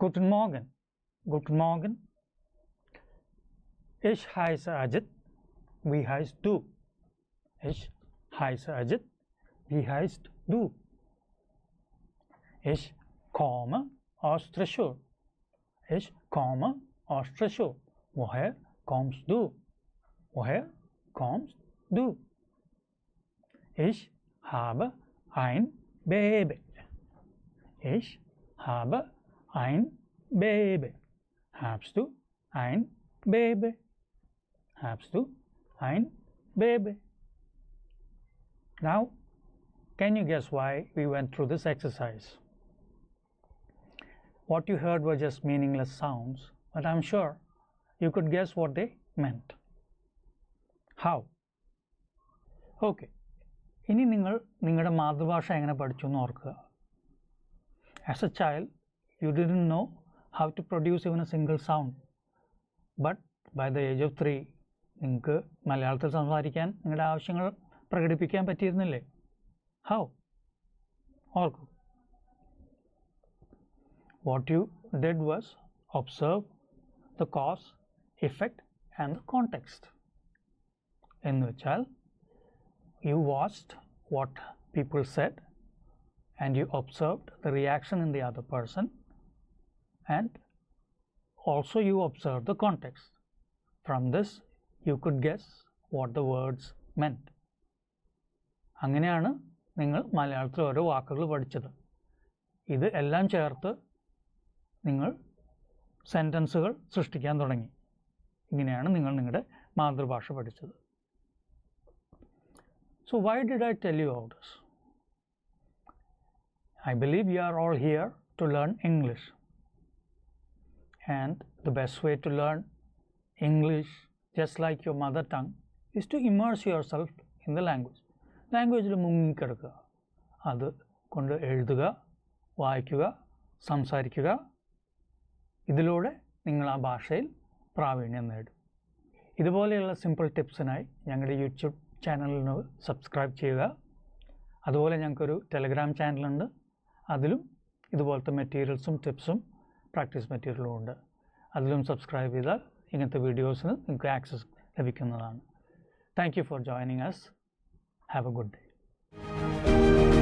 Guten Morgen. Guten Morgen. Ich heiße Ajit. Wie heißt du? Ich heiße Ajit. Wie heißt du? Ich komme aus Thrissur. Ich komme aus Thrissur. Woher kommst du? Woher kommst du? Ich habe ein Baby. Ich habe ein Baby. Hast du ein Baby? Hast du ein Baby? Now, can you guess why we went through this exercise? What you heard were just meaningless sounds, but I'm sure you could guess what they meant. How? Okay. ഇനി നിങ്ങൾ നിങ്ങളുടെ മാതൃഭാഷ എങ്ങനെ പഠിച്ചു എന്ന് ഓർക്കുക. As a child, you didn't know how to produce even a single sound. But by the age of 3, നിങ്ങൾക്ക് മലയാളത്തിൽ സംസാരിക്കാൻ നിങ്ങളുടെ ആവശ്യങ്ങൾ പ്രകടിപ്പിക്കാൻ പറ്റിയിരുന്നില്ലേ? How? ഓർക്കൂ. What you did was observe the cause, effect and the context. എന്ന് വെച്ചാൽ you watched what people said and you observed the reaction in the other person and also you observed the context. From this you could guess what the words meant. അങ്ങനെയാണ് നിങ്ങൾ മലയാളത്തിൽ ഓരോ വാക്കുകൾ പഠിച്ചത്. ഇത് എല്ലാം ചേർത്ത് നിങ്ങൾ സെൻറ്റൻസുകൾ സൃഷ്ടിക്കാൻ തുടങ്ങി. ഇങ്ങനെയാണ് നിങ്ങൾ നിങ്ങളുടെ മാതൃഭാഷ പഠിച്ചത്. So why did I tell you all this? I believe you are all here to learn English. And the best way to learn English, just like your mother tongue, is to immerse yourself in the language. ലാംഗ്വേജിൽ മുങ്ങിക്കിടക്കുക, അത് കൊണ്ട് എഴുതുക, വായിക്കുക, സംസാരിക്കുക. ഇതിലൂടെ നിങ്ങൾ ആ ഭാഷയിൽ പ്രാവീണ്യം നേടും. ഇതുപോലെയുള്ള സിമ്പിൾ ടിപ്സിനായി ഞങ്ങളുടെ യൂട്യൂബ് ചാനലിന് സബ്സ്ക്രൈബ് ചെയ്യുക. അതുപോലെ ഞങ്ങൾക്കൊരു ടെലഗ്രാം ചാനലുണ്ട്. അതിലും ഇതുപോലത്തെ മെറ്റീരിയൽസും ടിപ്സും പ്രാക്ടീസ് മെറ്റീരിയലും ഉണ്ട്. അതിലും സബ്സ്ക്രൈബ് ചെയ്താൽ ഇങ്ങനത്തെ വീഡിയോസിന് നിങ്ങൾക്ക് ആക്സസ് ലഭിക്കുന്നതാണ്. Thank you for joining us. Have a good day.